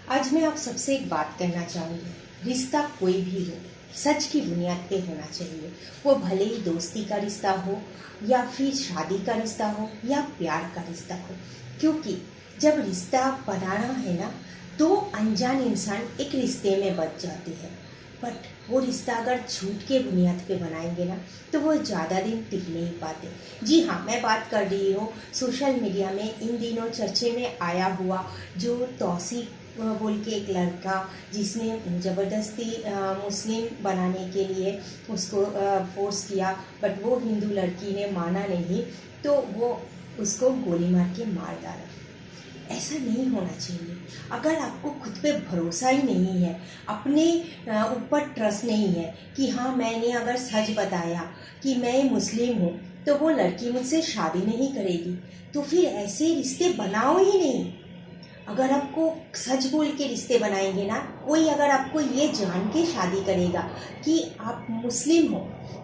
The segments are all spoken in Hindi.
आज मैं आप सबसे एक बात कहना चाहूँगी। रिश्ता कोई भी हो, सच की बुनियाद पे होना चाहिए। वो भले ही दोस्ती का रिश्ता हो या फिर शादी का रिश्ता हो या प्यार का रिश्ता हो। क्योंकि जब रिश्ता बनाना है ना, तो अनजान इंसान एक रिश्ते में बच जाते हैं। बट वो रिश्ता अगर झूठ के बुनियाद पे बनाएंगे ना, तो वो ज़्यादा दिन टिक नहीं पाते। जी हाँ, मैं बात कर रही हूँ सोशल मीडिया में इन दिनों चर्चे में आया हुआ जो तौसीफ बोल के एक लड़का, जिसने ज़बरदस्ती मुस्लिम बनाने के लिए उसको फोर्स किया। बट वो हिंदू लड़की ने माना नहीं, तो वो उसको गोली मार के मार डाला। ऐसा नहीं होना चाहिए। अगर आपको खुद पे भरोसा ही नहीं है, अपने ऊपर ट्रस्ट नहीं है कि हाँ, मैंने अगर सच बताया कि मैं मुस्लिम हूँ तो वो लड़की मुझसे शादी नहीं करेगी, तो फिर ऐसे रिश्ते बनाओ ही नहीं। अगर आपको सच बोल के रिश्ते बनाएंगे ना, कोई अगर आपको ये जान के शादी करेगा कि आप मुस्लिम हो,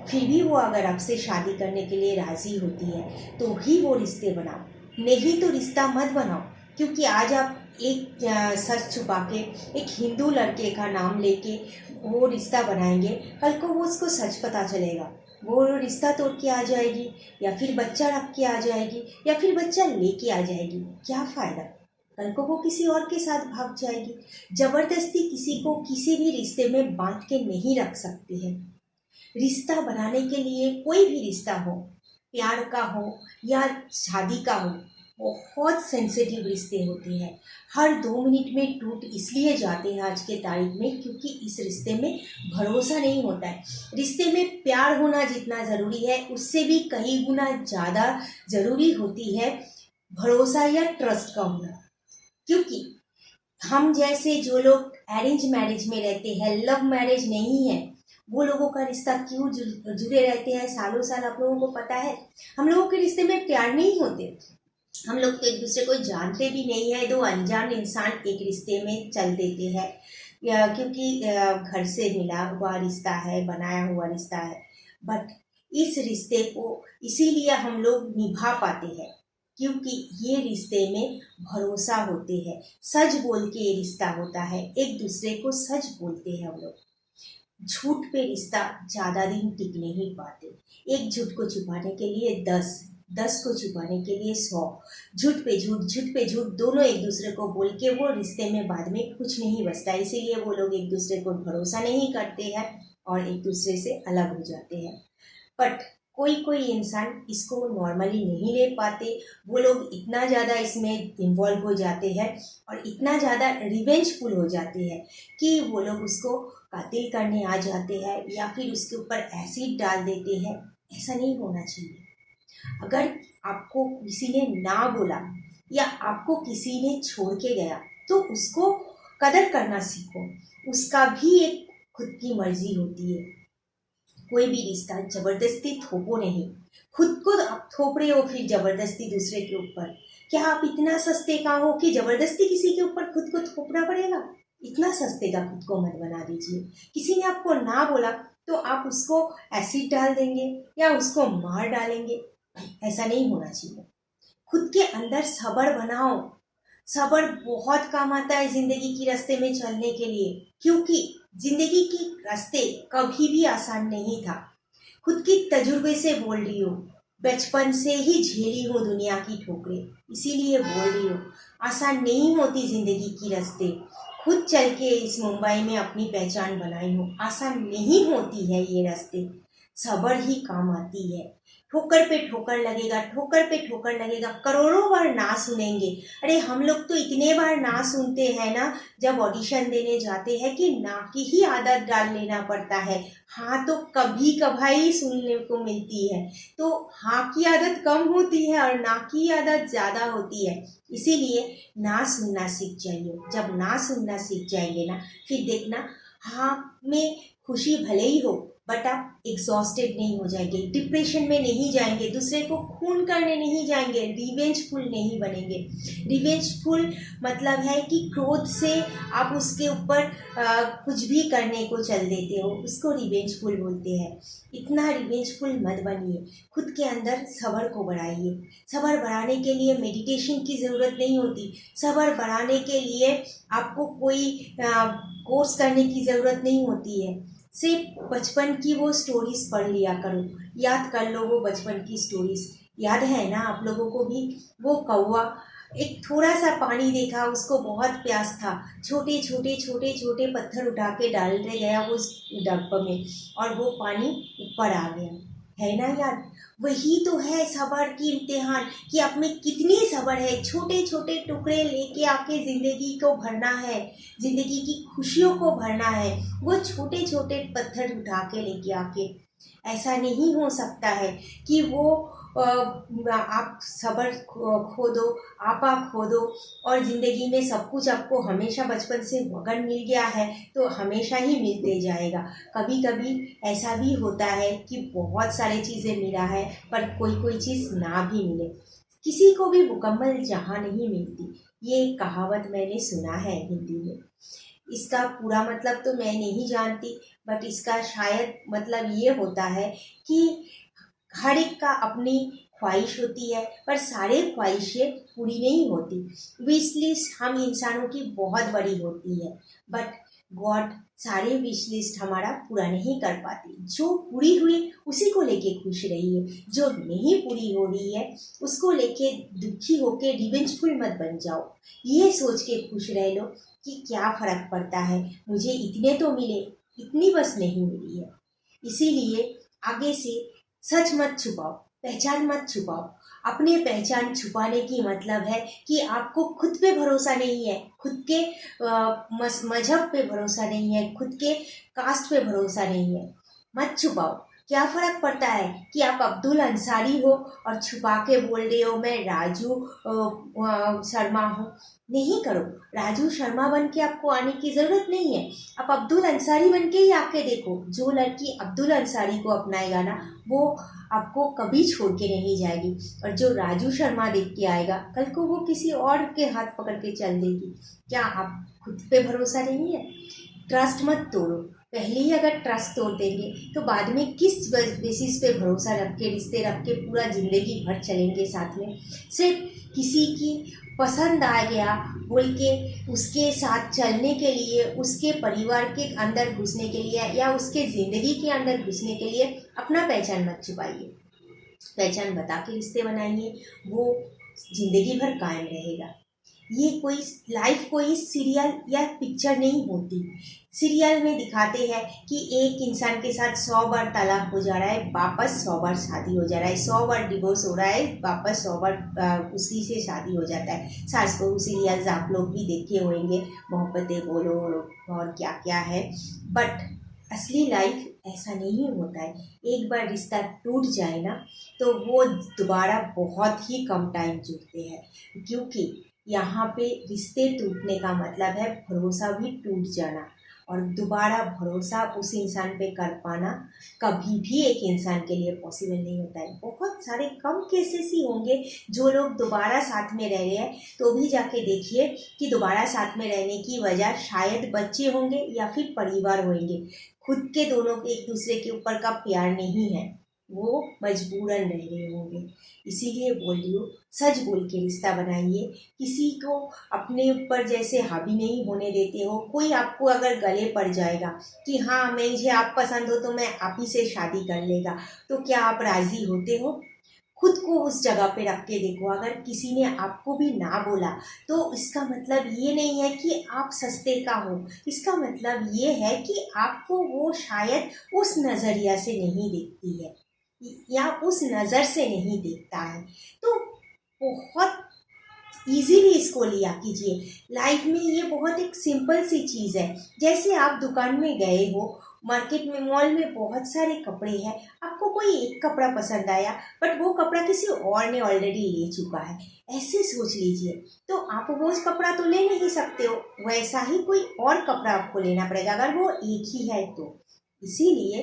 फिर भी वो अगर आपसे शादी करने के लिए राज़ी होती है, तो ही वो रिश्ते बनाओ। नहीं तो रिश्ता मत बनाओ। क्योंकि आज आप एक सच छुपा के एक हिंदू लड़के का नाम लेके वो रिश्ता बनाएंगे, कल को वो उसको सच पता चलेगा, वो रिश्ता तोड़ के आ जाएगी, या फिर बच्चा रख के आ जाएगी, या फिर बच्चा लेके आ जाएगी। क्या फ़ायदा? कल को वो किसी और के साथ भाग जाएगी। जबरदस्ती किसी को किसी भी रिश्ते में बांध के नहीं रख सकते हैं। रिश्ता बनाने के लिए, कोई भी रिश्ता हो, प्यार का हो या शादी का हो, बहुत सेंसिटिव रिश्ते होते हैं। हर 2 मिनट में टूट इसलिए जाते हैं आज के तारीख में, क्योंकि इस रिश्ते में भरोसा नहीं होता है। रिश्ते में प्यार होना जितना ज़रूरी है, उससे भी कई गुना ज़्यादा ज़रूरी होती है भरोसा या ट्रस्ट का होना। क्योंकि हम जैसे जो लोग अरेंज मैरिज में रहते हैं, लव मैरिज नहीं है, वो लोगों का रिश्ता क्यों जुड़े रहते हैं सालों साल, आप लोगों को पता है। हम लोगों के रिश्ते में प्यार नहीं होते। हम लोग तो एक दूसरे को जानते भी नहीं है, दो अनजान इंसान एक रिश्ते में चल देते हैं, या क्योंकि घर से मिला हुआ रिश्ता है, बनाया हुआ रिश्ता है। बट इस रिश्ते को इसीलिए हम लोग निभा पाते हैं, क्योंकि ये रिश्ते में भरोसा होते हैं। सच बोल के ये रिश्ता होता है, एक दूसरे को सच बोलते हैं हम लोग। झूठ पे रिश्ता ज़्यादा दिन टिक नहीं पाते। एक झूठ को छुपाने के लिए 10, 10 को छुपाने के लिए 100। झूठ पे झूठ, झूठ पे झूठ, दोनों एक दूसरे को बोल के वो रिश्ते में बाद में कुछ नहीं बचता। इसीलिए वो लोग एक दूसरे को भरोसा नहीं करते हैं और एक दूसरे से अलग हो जाते हैं। बट कोई कोई इंसान इसको नॉर्मली नहीं ले पाते। वो लोग इतना ज़्यादा इसमें इन्वॉल्व हो जाते हैं और इतना ज़्यादा रिवेंजफुल हो जाते हैं कि वो लोग उसको कातिल करने आ जाते हैं, या फिर उसके ऊपर एसिड डाल देते हैं। ऐसा नहीं होना चाहिए। अगर आपको किसी ने ना बोला या आपको किसी ने छोड़ के गया, तो उसको कदर करना सीखो। उसका भी एक खुद की मर्जी होती है। कोई भी रिश्ता जबरदस्ती थोपो नहीं। खुद को आप थोप रहे हो फिर जबरदस्ती दूसरे के ऊपर। क्या आप इतना सस्ते का हो कि जबरदस्ती किसी के ऊपर खुद को थोपना पड़ेगा? इतना सस्ते का खुद को मत बना दीजिए। किसी ने आपको ना बोला तो आप उसको एसिड डाल देंगे या उसको मार डालेंगे। ऐसा नहीं होना चाहिए। खुद के अंदर सब्र बनाओ। सब्र बहुत काम आता है जिंदगी की रास्ते में चलने के लिए, क्योंकि जिंदगी की रास्ते कभी भी आसान नहीं था। खुद की तजुर्बे से बोल रही हूँ, बचपन से ही झेली हूँ दुनिया की ठोकरें, इसीलिए बोल रही हूँ। आसान नहीं होती जिंदगी की रास्ते। खुद चल के इस मुंबई में अपनी पहचान बनाई हूँ। आसान नहीं होती है ये रास्ते। सब्र ही काम आती है। ठोकर पे ठोकर लगेगा, ठोकर पे ठोकर लगेगा, करोड़ों बार ना सुनेंगे। अरे हम लोग तो इतने बार ना सुनते हैं ना, जब ऑडिशन देने जाते हैं, कि ना की ही आदत डाल लेना पड़ता है। हाँ तो कभी कभाई सुनने को मिलती है, तो हाँ की आदत कम होती है और ना की आदत ज़्यादा होती है। इसीलिए ना सुनना सीख जाइए। जब ना सुनना सीख जाएंगे ना, फिर देखना हाँ में खुशी भले ही हो, बट आप एग्जॉस्टेड नहीं हो जाएंगे, डिप्रेशन में नहीं जाएंगे, दूसरे को खून करने नहीं जाएंगे, रिवेंजफुल नहीं बनेंगे। रिवेंजफुल मतलब है कि क्रोध से आप उसके ऊपर कुछ भी करने को चल देते हो, उसको रिवेंजफुल बोलते हैं। इतना रिवेंजफुल मत बनिए, खुद के अंदर सब्र को बढ़ाइए। सब्र बढ़ाने के लिए मेडिटेशन की ज़रूरत नहीं होती, सब्र बढ़ाने के लिए आपको कोई कोर्स करने की ज़रूरत नहीं होती है। सिर्फ बचपन की वो स्टोरीज पढ़ लिया करो, याद कर लो वो बचपन की स्टोरीज। याद है ना आप लोगों को भी, वो कौवा एक थोड़ा सा पानी देखा, उसको बहुत प्यास था, छोटे छोटे छोटे छोटे पत्थर उठा के डालने गया वो उस डब्बे में, और वो पानी ऊपर आ गया, है ना याद। वही तो है सब्र की इम्तिहान, कि आप में कितनी सब्र है। छोटे छोटे टुकड़े लेके आके जिंदगी को भरना है, जिंदगी की खुशियों को भरना है, वो छोटे छोटे पत्थर उठा के लेके आके। ऐसा नहीं हो सकता है कि वो आप सब्र खो दो, आपा खो दो, और ज़िंदगी में सब कुछ आपको हमेशा बचपन से वगन मिल गया है तो हमेशा ही मिलते जाएगा। कभी कभी ऐसा भी होता है कि बहुत सारी चीज़ें मिला है पर कोई कोई चीज़ ना भी मिले। किसी को भी मुकम्मल जहाँ नहीं मिलती, ये कहावत मैंने सुना है हिंदी में। इसका पूरा मतलब तो मैं नहीं जानती, बट इसका शायद मतलब ये होता है कि हर एक का अपनी ख्वाहिश होती है, पर सारे ख्वाहिशें पूरी नहीं होती। विश लिस्ट हम इंसानों की बहुत बड़ी होती है, बट गॉड सारे विश लिस्ट हमारा पूरा नहीं कर पाती। जो पूरी हुई उसी को लेके खुश रहिए, जो नहीं पूरी हो रही है उसको लेके दुखी होके रिवेंजफुल मत बन जाओ। ये सोच के खुश रह लो कि क्या फ़र्क पड़ता है, मुझे इतने तो मिले, इतनी बस नहीं मिली है। इसीलिए आगे से सच मत छुपाओ, पहचान मत छुपाओ। अपने पहचान छुपाने की मतलब है कि आपको खुद पे भरोसा नहीं है, खुद के मजहब पे भरोसा नहीं है, खुद के कास्ट पे भरोसा नहीं है। मत छुपाओ। क्या फर्क पड़ता है कि आप अब्दुल अंसारी हो और छुपा के बोल रहे हो मैं राजू शर्मा हूँ। नहीं करो, राजू शर्मा बन के आपको आने की ज़रूरत नहीं है। आप अब्दुल अंसारी बन के ही आके देखो। जो लड़की अब्दुल अंसारी को अपनाएगा ना, वो आपको कभी छोड़ के नहीं जाएगी, और जो राजू शर्मा देख के आएगा कल को वो किसी और के हाथ पकड़ के चल देगी। क्या आप खुद पे भरोसा नहीं है? ट्रस्ट मत तोड़ो। पहले ही अगर ट्रस्ट तोड़ देंगे तो बाद में किस बेसिस पे भरोसा रख के, रिश्ते रख के पूरा ज़िंदगी भर चलेंगे साथ में। सिर्फ किसी की पसंद आ गया बोल के उसके साथ चलने के लिए, उसके परिवार के अंदर घुसने के लिए या उसके ज़िंदगी के अंदर घुसने के लिए अपना पहचान मत छुपाइए। पहचान बता के रिश्ते बनाइए, वो ज़िंदगी भर कायम रहेगा। ये कोई लाइफ कोई सीरियल या पिक्चर नहीं होती। सीरियल में दिखाते हैं कि एक इंसान के साथ 100 बार तलाक हो जा रहा है, वापस 100 बार शादी हो जा रहा है, 100 बार डिवोर्स हो रहा है, वापस 100 बार उसी से शादी हो जाता है। सास बहू सीरियल्स आप लोग भी देखे होंगे, मोहब्बतें बोलो और क्या क्या है। बट असली लाइफ ऐसा नहीं होता है। एक बार रिश्ता टूट जाए ना तो वो दोबारा बहुत ही कम टाइम जुड़ते हैं, क्योंकि यहाँ पे रिश्ते टूटने का मतलब है भरोसा भी टूट जाना, और दोबारा भरोसा उस इंसान पे कर पाना कभी भी एक इंसान के लिए पॉसिबल नहीं होता है। बहुत सारे कम केसेस ही होंगे जो लोग दोबारा साथ में रह रहे हैं, तो भी जाके देखिए कि दोबारा साथ में रहने की वजह शायद बच्चे होंगे या फिर परिवार होंगे। खुद के दोनों के एक दूसरे के ऊपर का प्यार नहीं है, वो मजबूरन रह रहे होंगे। इसीलिए बोल रही हूँ, सच बोल के रिश्ता बनाइए। किसी को अपने ऊपर जैसे हावी नहीं होने देते हो। कोई आपको अगर गले पड़ जाएगा कि हाँ मुझे आप पसंद हो तो मैं आप ही से शादी कर लेगा, तो क्या आप राज़ी होते हो? खुद को उस जगह पे रख के देखो। अगर किसी ने आपको भी ना बोला तो इसका मतलब ये नहीं है कि आप सस्ते का हो, इसका मतलब ये है कि आपको वो शायद उस नज़रिया से नहीं देखती है या उस नज़र से नहीं देखता है। तो बहुत इजीली इसको लिया कीजिए। लाइफ में ये बहुत एक सिंपल सी चीज़ है। जैसे आप दुकान में गए हो, मार्केट में, मॉल में बहुत सारे कपड़े हैं, आपको कोई एक कपड़ा पसंद आया बट वो कपड़ा किसी और ने ऑलरेडी ले चुका है, ऐसे सोच लीजिए। तो आप वो कपड़ा तो ले नहीं सकते हो, वैसा ही कोई और कपड़ा आपको लेना पड़ेगा अगर वो एक ही है तो। इसीलिए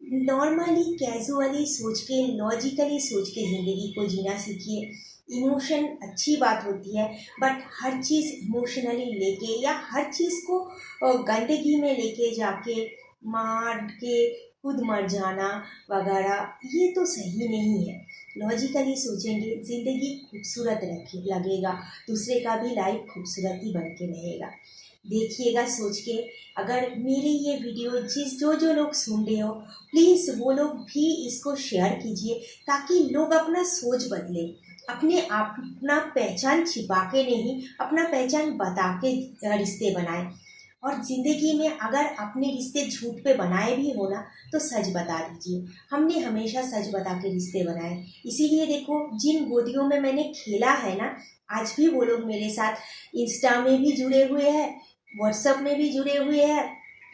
नॉर्मली कैजुअली सोच के, लॉजिकली सोच के ज़िंदगी को जीना सीखिए। इमोशन अच्छी बात होती है, बट हर चीज़ इमोशनली लेके या हर चीज़ को गंदगी में लेके जाके मार के खुद मर जाना वगैरह, ये तो सही नहीं है। लॉजिकली सोचेंगे, ज़िंदगी खूबसूरत रखे लगेगा, दूसरे का भी लाइफ खूबसूरत ही बन के रहेगा। देखिएगा सोच के। अगर मेरी ये वीडियो जो लोग सुन रहे हो, प्लीज़ वो लोग भी इसको शेयर कीजिए, ताकि लोग अपना सोच बदले, अपना पहचान छिपा के नहीं, अपना पहचान बता के रिश्ते बनाए। और ज़िंदगी में अगर अपने रिश्ते झूठ पे बनाए भी हो ना, तो सच बता दीजिए। हमने हमेशा सच बता के रिश्ते बनाए, इसीलिए देखो जिन गोदियों में मैंने खेला है ना, आज भी वो लोग मेरे साथ इंस्टा में भी जुड़े हुए हैं, व्हाट्सएप में भी जुड़े हुए हैं,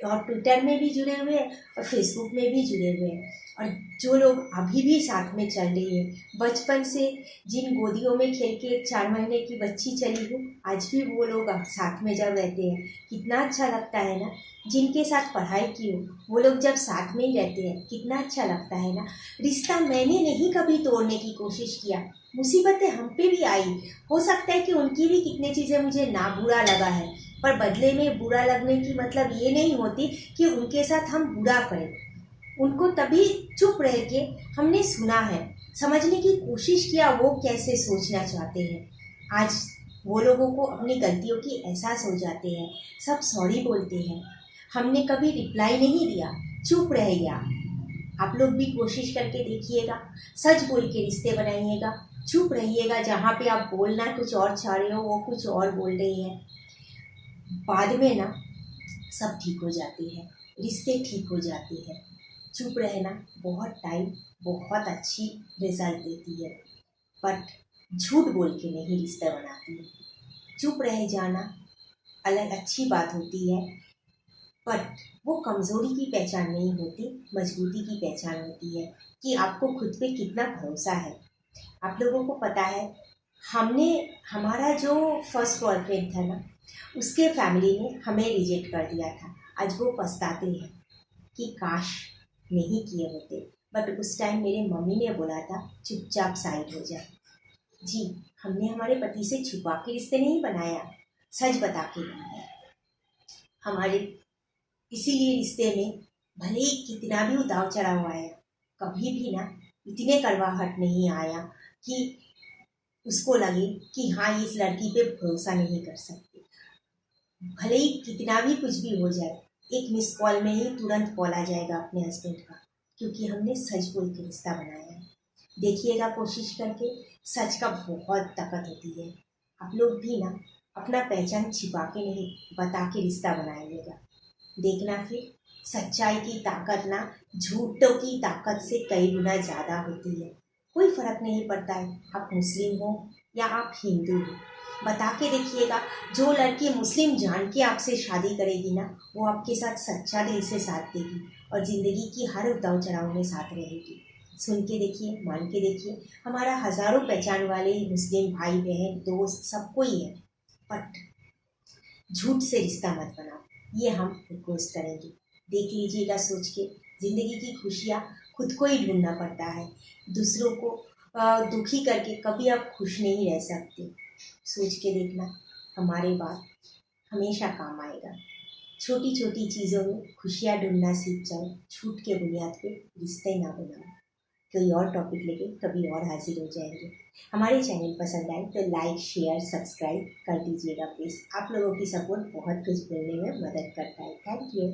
और ट्विटर में भी जुड़े हुए हैं, और फेसबुक में भी जुड़े हुए हैं। और जो लोग अभी भी साथ में चल रही है, बचपन से जिन गोदियों में खेल के 4 महीने की बच्ची चली हूँ, आज भी वो लोग अब साथ में जब रहते हैं, कितना अच्छा लगता है ना। जिनके साथ पढ़ाई की हो, वो लोग जब साथ में ही रहते हैं, कितना अच्छा लगता है ना। रिश्ता मैंने नहीं कभी तोड़ने की कोशिश किया, मुसीबतें हम पे भी आई, हो सकता है कि उनकी भी कितनी चीज़ें मुझे ना बुरा लगा है, पर बदले में बुरा लगने की मतलब ये नहीं होती कि उनके साथ हम बुरा करें। उनको तभी चुप रह के हमने सुना है, समझने की कोशिश किया वो कैसे सोचना चाहते हैं। आज वो लोगों को अपनी गलतियों की एहसास हो जाते हैं, सब सॉरी बोलते हैं। हमने कभी रिप्लाई नहीं दिया, चुप रह गया। आप लोग भी कोशिश करके देखिएगा, सच बोल के रिश्ते बनाइएगा, चुप रहिएगा। जहाँ पे आप बोलना कुछ और चाह रहे हो, वो कुछ और बोल रही है, बाद में ना सब ठीक हो जाती है, रिश्ते ठीक हो जाते हैं। चुप रहना बहुत टाइम बहुत अच्छी रिजल्ट देती है, बट झूठ बोल के नहीं रिश्ता बनाती है। चुप रह जाना अलग अच्छी बात होती है, बट वो कमज़ोरी की पहचान नहीं होती, मजबूती की पहचान होती है कि आपको खुद पे कितना भरोसा है। आप लोगों को पता है, हमने हमारा जो फर्स्ट बॉयफ्रेंड था ना, उसके फैमिली ने हमें रिजेक्ट कर दिया था। आज वो पछताते हैं कि काश नहीं किए होते, बट उस टाइम मेरे मम्मी ने बोला था चुपचाप साइड हो जा। जी, हमने हमारे पति से छुपा के रिश्ते नहीं बनाया, सच बता के बनाया। हमारे इसीलिए रिश्ते में भले ही कितना भी उतार चढ़ाव आया, कभी भी ना इतने कड़वाहट नहीं आया कि उसको लगे कि हाँ इस लड़की पे भरोसा नहीं कर सकते। भले ही कितना भी कुछ भी हो जाए, एक मिस कॉल में ही तुरंत कॉल आ जाएगा अपने हस्बैंड का, क्योंकि हमने सच बोल के रिश्ता बनाया है। देखिएगा कोशिश करके, सच का बहुत ताकत होती है। आप लोग भी ना अपना पहचान छिपा के नहीं, बता के रिश्ता बनाइएगा। देखना फिर सच्चाई की ताकत ना झूठों की ताकत से कई गुना ज़्यादा होती है। कोई फर्क नहीं पड़ता है आप मुस्लिम हो या आप हिंदू हो, बता के देखिएगा। जो लड़की मुस्लिम जान के आपसे शादी करेगी ना, वो आपके साथ सच्चा दिल से साथ देगी और ज़िंदगी की हर उतार चढ़ाव में साथ रहेगी। सुन के देखिए, मान के देखिए, हमारा हज़ारों पहचान वाले मुस्लिम भाई बहन दोस्त सबको ही है, बट झूठ से रिश्ता मत बनाओ, ये हम रिक्वेस्ट करेंगे। देख लीजिएगा सोच के, ज़िंदगी की खुशियाँ खुद को ही ढूंढना पड़ता है, दूसरों को दुखी करके कभी आप खुश नहीं रह सकते। सोच के देखना, हमारे बात हमेशा काम आएगा। छोटी छोटी चीज़ों में खुशियाँ ढूंढना सीख जाओ, झूठ के बुनियाद पे रिश्ते ना बनाओ। कोई और टॉपिक लेके कभी और हाजिर हो जाएंगे। हमारे चैनल पसंद आए तो लाइक शेयर सब्सक्राइब कर दीजिएगा प्लीज़। आप लोगों की सपोर्ट बहुत कुछ बोलने में मदद करता है। Thank you.